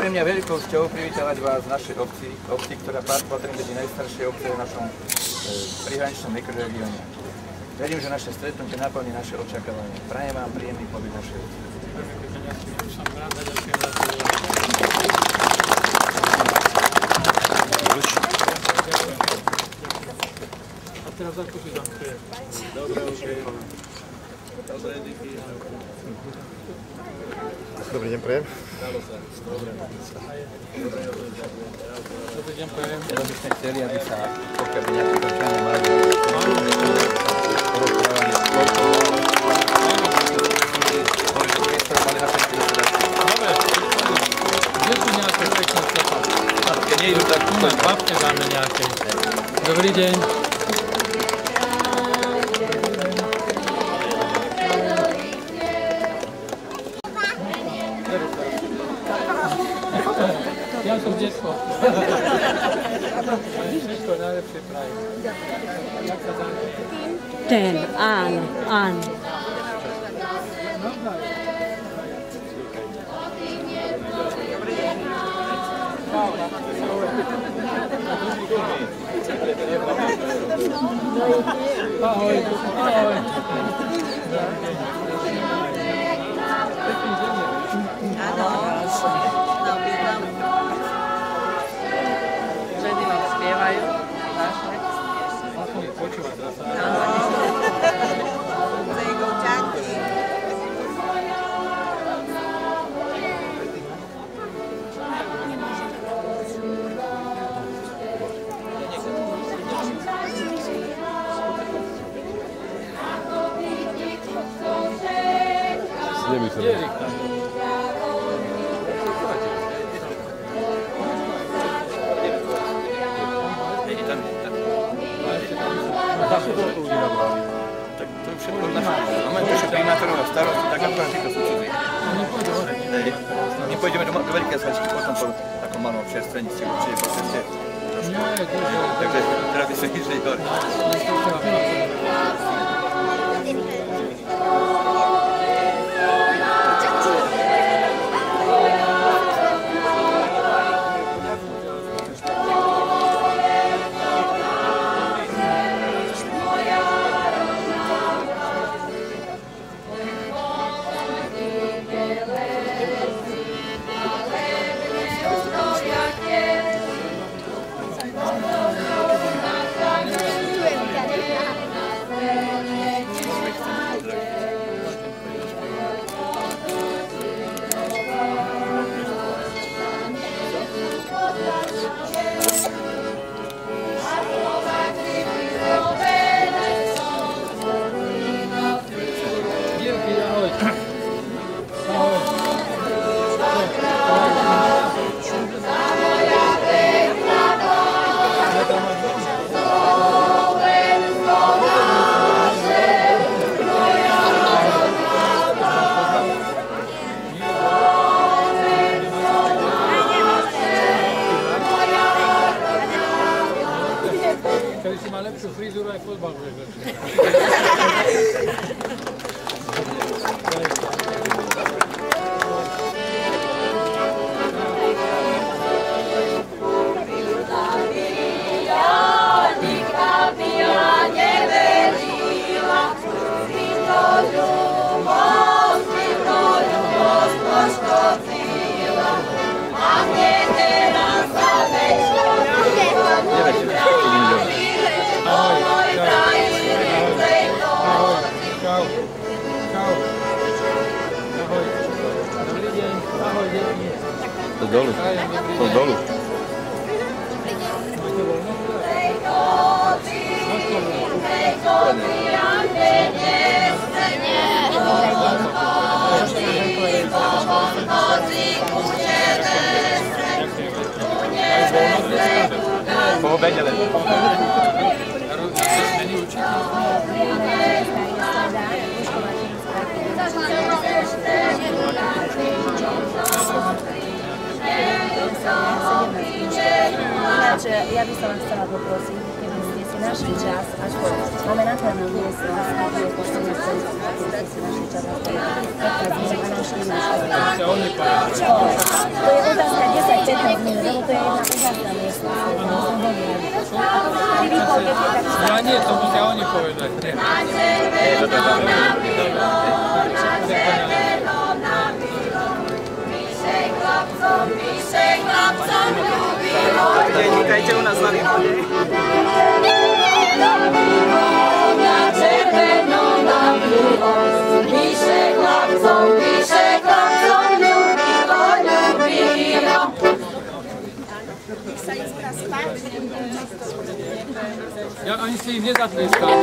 pre mňa veľkou cťou privítavať vás v našej obci, ktorá patrí medzi najstaršie obce v našom prihraničnom mikroregióne. Verím, že naše stretnutie naplní naše očakávania. Prajem vám príjemný pobyt našej obci. A teraz ako si tam chvíľ? Dobre, okej. Dobre, díky. Dobrý deň, prajem. Dobrý deň, prajem. Ja by sme chceli, aby sa pokiaľ nejaké dočania mali Kde sú nejaké pekné stretnutia? Keď nie idú, tak bavte dáme nejaké. Dobrý deň. Ja som detko. Všetko najlepšie prajem. Jak sa dáme? Ten, áno, áno. Ahoj, ahoj. Áno, napýtam. Ženy vám spievajú. Aspoň počúvať teraz. Zegovčanky. Tak to je všetko naše. Máme to všetko primátorová starost, tak ako na týchto súcudí. My pôjdeme do veľkej sačky, potom po takom malom čerstvenci, určite po ceste. Takže teraz by sme išli hore. Kedy si má lepšiu frizúru, aj fotbal budeš lepšie. To dolu. To dolu. Po obede len. Ináč, ja by som vám chcela poprosiť, keby ste si našli čas, až po, máme naplnú miestnosť, kde je poštovný centrum, kde si našli čas na to, a našli miestnosť. To je otázka 10-15 minút, lebo to je jedna úžasná miestnosť. Ja nie, to musia oni povedať. Vítajte u nás na východe. Ja ani si ich nezatleskám.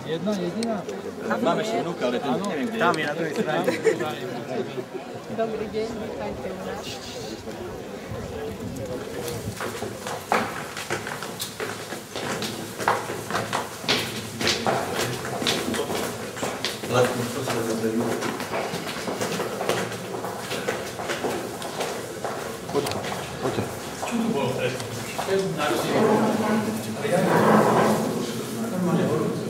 Jedna jediná? Mám ešte vnúka, ale ten neviem, kde je. Tam je na druhej strane. Dobrý deň, vítajte u nás. Vlastne, čo sa zadajú? Poďte. Čo to bolo predtým? Normálne horúce.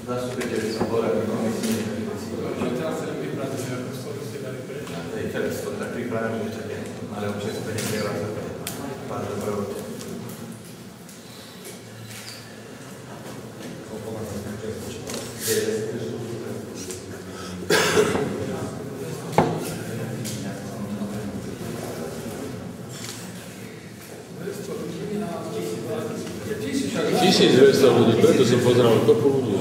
Zastupiteľi som poradili komisii. Teraz sa vypracujeme, ako ste dali preč. Teraz to tak pripravíme, že také, ale už je späť neprevázať. Pán dopravo. ľudí, preto som pozeral kopu ľudí.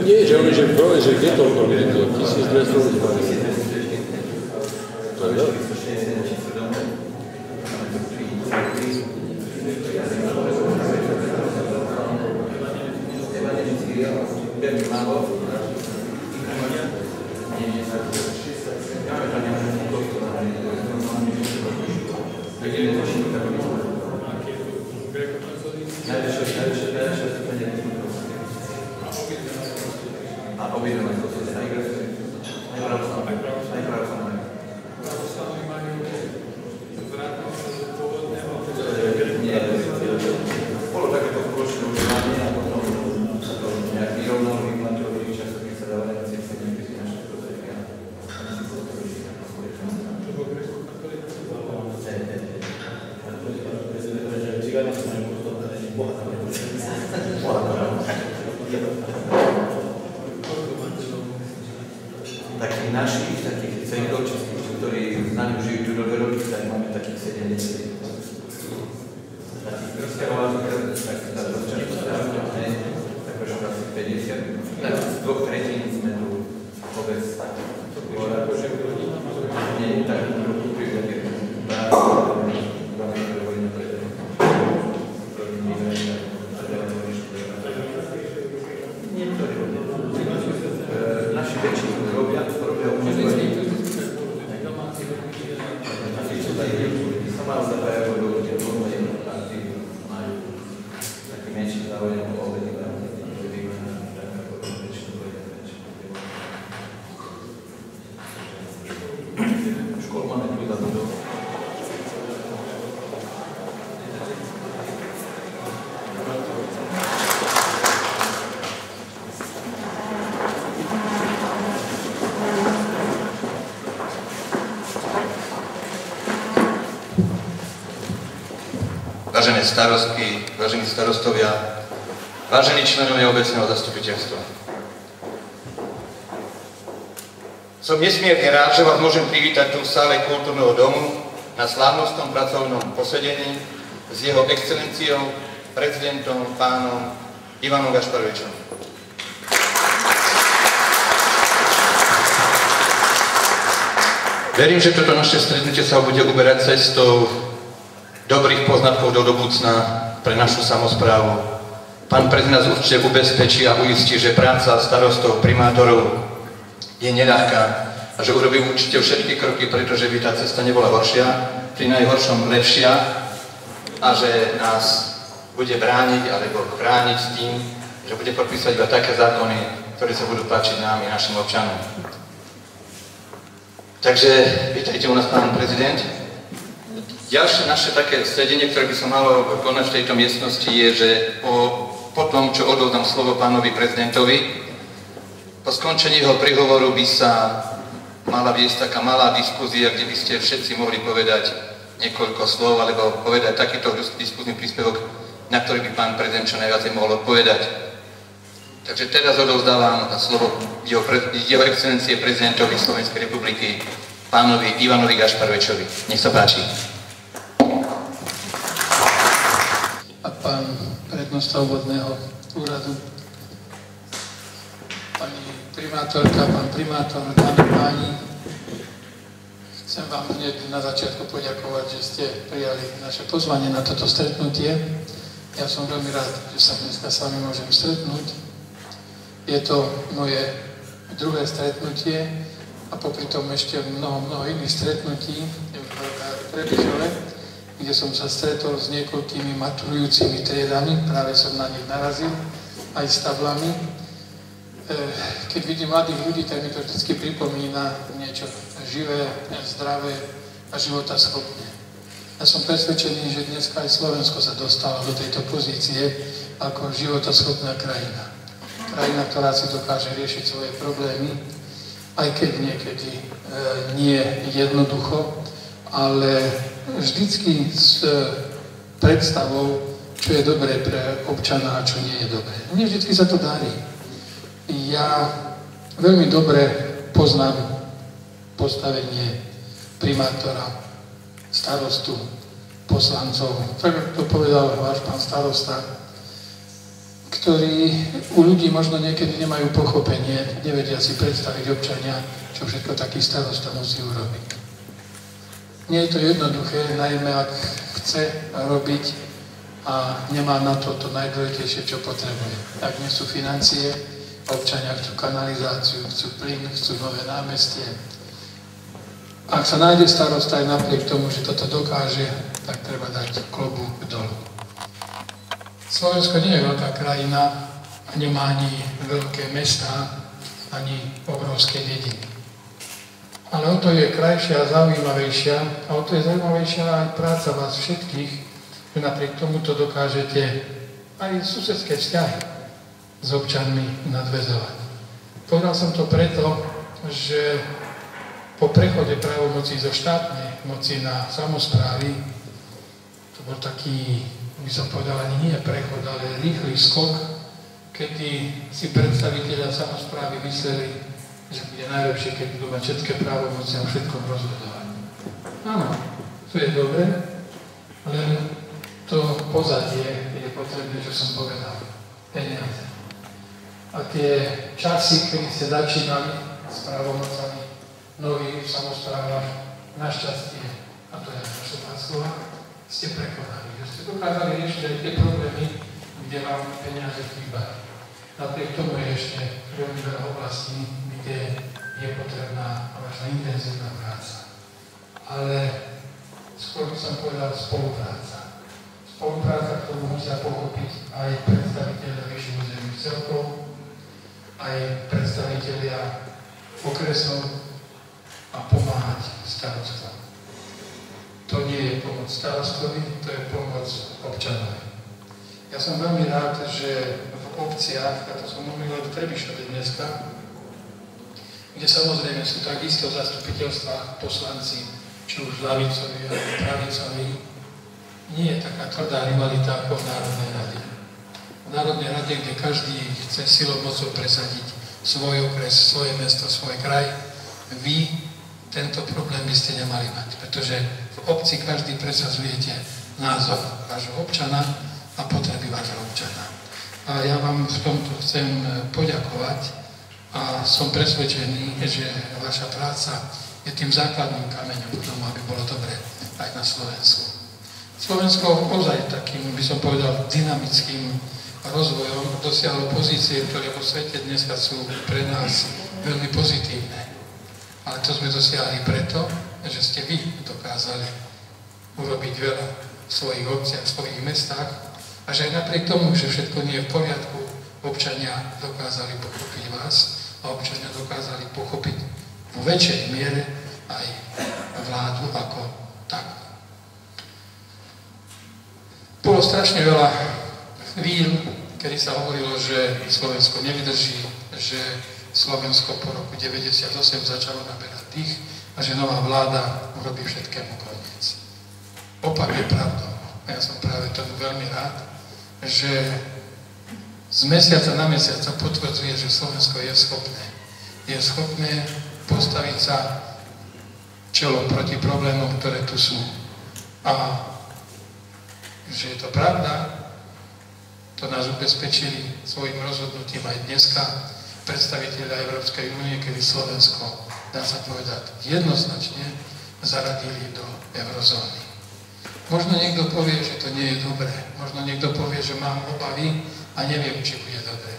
Nie, že oni, že prvé, že kde toľko ľudí, 1200 ľudí. To je veľa. našich takých cejkovčistých, ktorí s nami žijú tu do roky, tak máme takých 70. Takých presťahovalých, tak takže asi 50. Tak z 2/3 sme tu vôbec nie tak naši väčší robia umyslený. Naši sú tady sa majú zapájať do ľudia, majú taký menší záujem o obedy. Vážené starostky, vážení starostovia, vážení členovia obecného zastupiteľstva. Som nesmierne rád, že vás môžem privítať tu v sále Kultúrneho domu na slávnostnom pracovnom posedení s jeho excelenciou, prezidentom, pánom Ivanom Gašparovičom. Verím, že toto naše stretnutie sa bude uberať cestou dobrých poznatkov do budúcna pre našu samosprávu. Pán prezident nás určite ubezpečí a uistí, že práca starostov, primátorov je neľahká a že urobí určite všetky kroky, pretože by tá cesta nebola horšia, pri najhoršom lepšia a že nás bude brániť alebo chrániť s tým, že bude podpísať iba také zákony, ktoré sa budú páčiť nám i našim občanom. Takže vítajte u nás, pán prezident. Ďalšie naše také sedenie, ktoré by som malo konať v tejto miestnosti, je, že po tom, čo odovzdám slovo pánovi prezidentovi, po skončení jeho príhovoru by sa mala viesť taká malá diskuzia, kde by ste všetci mohli povedať niekoľko slov, alebo povedať takýto diskuzný príspevok, na ktorý by pán prezident čo najviac mohol odpovedať. Takže teraz odovzdávam slovo jeho excelencie prezidentovi Slovenskej republiky, pánovi Ivanovi Gašparovičovi. Nech sa páči. A pán prednosta obvodného úradu, pani primátorka, pán primátor, dámy páni, chcem vám hneď na začiatku poďakovať, že ste prijali naše pozvanie na toto stretnutie. Ja som veľmi rád, že sa dneska s vami môžem stretnúť. Je to moje druhé stretnutie a popri tom ešte mnoho iných stretnutí v Trebišove, kde som sa stretol s niekoľkými maturujúcimi triedami, práve som na nich narazil, aj s tablami. Keď vidím mladých ľudí, tak mi to vždy pripomína niečo živé, zdravé a životaschopné. Ja som presvedčený, že dneska aj Slovensko sa dostalo do tejto pozície ako životaschopná krajina. Krajina, ktorá si dokáže riešiť svoje problémy, aj keď niekedy nie jednoducho, ale vždycky s predstavou, čo je dobré pre občana a čo nie je dobré. Mne vždycky sa to darí. Ja veľmi dobre poznám postavenie primátora, starostu, poslancov, tak ako to povedal váš pán starosta, ktorí u ľudí možno niekedy nemajú pochopenie, nevedia si predstaviť občania, čo všetko taký starosta musí urobiť. Nie je to jednoduché, najmä ak chce robiť a nemá na to najdôležitejšie, čo potrebuje. Ak nie sú financie, občania chcú kanalizáciu, chcú plyn, chcú nové námestie. Ak sa nájde starosta aj napriek tomu, že toto dokáže, tak treba dať klobúk dolu. Slovensko nie je veľká krajina a nemá ani veľké mestá, ani obrovské dediny. Ale o to je krajšia a zaujímavejšia a o to je zaujímavejšia aj práca vás všetkých, že napriek tomuto dokážete aj susedské vzťahy s občanmi nadväzovať. Povedal som to preto, že po prechode právomocí zo štátnej moci na samosprávy, to bol taký, by som povedal, ani nie prechod, ale rýchly skok, kedy si predstavitelia samosprávy mysleli, že bude najlepšie, keď budú mať všetké právomoci a všetkom rozhodovať. Áno, to je dobré, len to pozadie je potrebné, čo som povedal. Peniaze. A tie časy, kedy ste začínali s právomocami nových samosprávach, našťastie, a to je naša Václava, ste prekonali. Že ste dokázali riešiť aj tie problémy, kde vám peniaze chýbajú. Napriek tomu je ešte veľmi veľa oblastí, kde je potrebná vaša intenzívna práca. Ale skôr by som povedal spolupráca. Spolupráca, ktorú musia pochopiť aj predstavitelia vyšších územných celkov, aj predstavitelia okresov a pomáhať starostom. To nie je pomoc starostovi, to je pomoc občanovi. Ja som veľmi rád, že v obciach, a to som mluvil od Trebišove dneska, kde samozrejme sú takisto v zastupiteľstvách poslanci, či už ľavicovi alebo pravicovi, nie je taká tvrdá rivalita ako v Národnej rade. V Národnej rade, kde každý chce silou mocou presadiť svoj okres, svoje mesto, svoj kraj, vy tento problém by ste nemali mať, pretože v obci každý presadzujete názor vášho občana a potreby vášho občana. A ja vám v tomto chcem poďakovať a som presvedčený, že vaša práca je tým základným kameňom k tomu, aby bolo dobre aj na Slovensku. Slovensko ozaj takým, by som povedal, dynamickým rozvojom dosiahlo pozície, ktoré vo svete dneska sú pre nás veľmi pozitívne. Ale to sme dosiahli preto, že ste vy dokázali urobiť veľa v svojich obciach, v svojich mestách a že aj napriek tomu, že všetko nie je v poriadku, občania dokázali pochopiť vás a občania dokázali pochopiť vo väčšej miere aj vládu ako takú. Bolo strašne veľa chvíľ, kedy sa hovorilo, že Slovensko nevydrží, že Slovensko po roku 98 začalo naberať dých a že nová vláda urobí všetkému koniec. Opak je pravdou. A ja som práve tomu veľmi rád, že z mesiaca na mesiac sa potvrdzuje, že Slovensko je schopné. Je schopné postaviť sa čelom proti problémom, ktoré tu sú. A že je to pravda, to nás ubezpečili svojim rozhodnutím aj dneska predstavitelia Európskej únie, kedy Slovensko, dá sa povedať, jednoznačne zaradili do eurozóny. Možno niekto povie, že to nie je dobré. Možno niekto povie, že mám obavy a neviem, či bude dobré.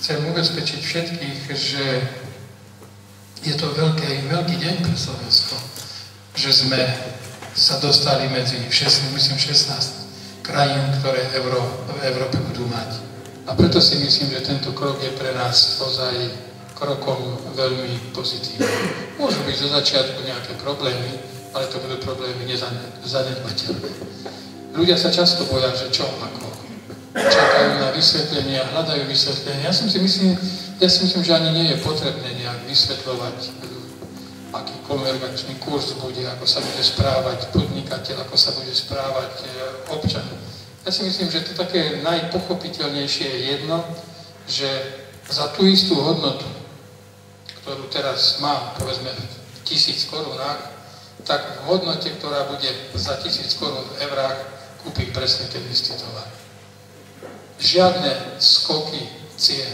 Chcem ubezpečiť všetkých, že je to veľký deň pre Slovensko, že sme sa dostali medzi 16 krajín, ktoré v Európe budú mať. A preto si myslím, že tento krok je pre nás ozaj krokom veľmi pozitívnym. Môžu byť zo začiatku nejaké problémy, ale to budú problémy nezanedbateľné. Ľudia sa často boja, že čo, ako. Čakajú na vysvetlenia, hľadajú vysvetlenia. Ja si myslím, že ani nie je potrebné nejak vysvetľovať, aký konvergenčný kurz bude, ako sa bude správať podnikateľ, ako sa bude správať občan. Ja si myslím, že to také najpochopiteľnejšie je jedno, že za tú istú hodnotu, ktorú teraz mám, povedzme, v 1000 korunách, tak v hodnote, ktorá bude za 1000 korún v eurách, kúpim presne ten istý tovar. Žiadne skoky cien.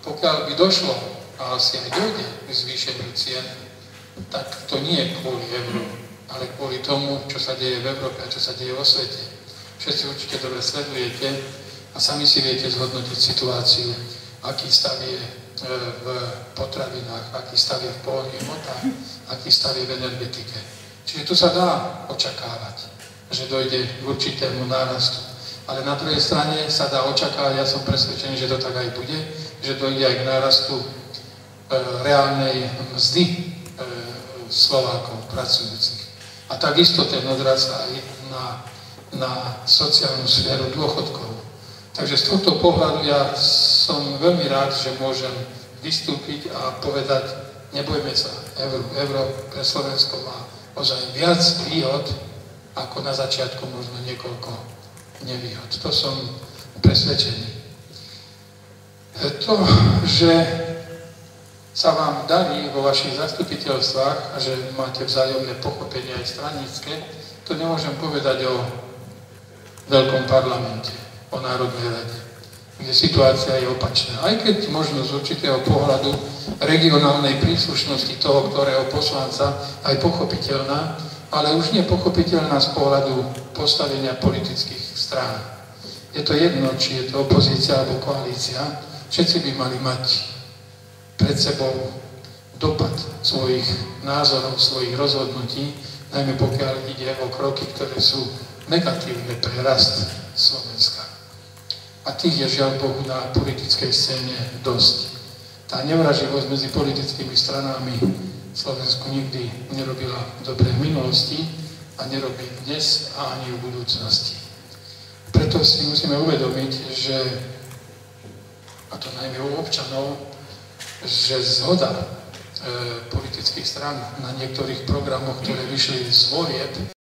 Pokiaľ by došlo, a asi aj dojde k zvýšeniu cien, tak to nie je kvôli euru, ale kvôli tomu, čo sa deje v Európe a čo sa deje vo svete. Všetci určite dobre sledujete a sami si viete zhodnotiť situáciu, aký stav je v potravinách, aký stav je v pohonných hmotách, aký stav je v energetike. Čiže tu sa dá očakávať, že dojde k určitému nárastu. Ale na druhej strane sa dá očakávať, ja som presvedčený, že to tak aj bude, že dojde aj k nárastu reálnej mzdy Slovákov pracujúcich. A takisto ten odraz aj na sociálnu sféru dôchodkov. Takže z tohto pohľadu ja som veľmi rád, že môžem vystúpiť a povedať, nebojme sa, euro pre Slovensko má ozaj viac výhod, ako na začiatku možno niekoľko nevýhod. To som presvedčený. To, že sa sa vám darí vo vašich zastupiteľstvách a že máte vzájomné pochopenie aj stranické, to nemôžem povedať o veľkom parlamente, o Národnej rade, kde situácia je opačná. Aj keď možno z určitého pohľadu regionálnej príslušnosti toho, ktorého poslanca aj pochopiteľná, ale už nie pochopiteľná z pohľadu postavenia politických strán. Je to jedno, či je to opozícia alebo koalícia, všetci by mali mať pred sebou dopad svojich názorov, svojich rozhodnutí, najmä pokiaľ ide o kroky, ktoré sú negatívne pre rast Slovenska. A tých je žiaľ Bohu na politickej scéne dosť. Tá nevraživosť medzi politickými stranami v Slovensku nikdy nerobila dobre v minulosti a nerobí dnes a ani v budúcnosti. Preto si musíme uvedomiť, že, a to najmä u občanov, že zhoda politických strán na niektorých programoch, ktoré vyšli z volieb,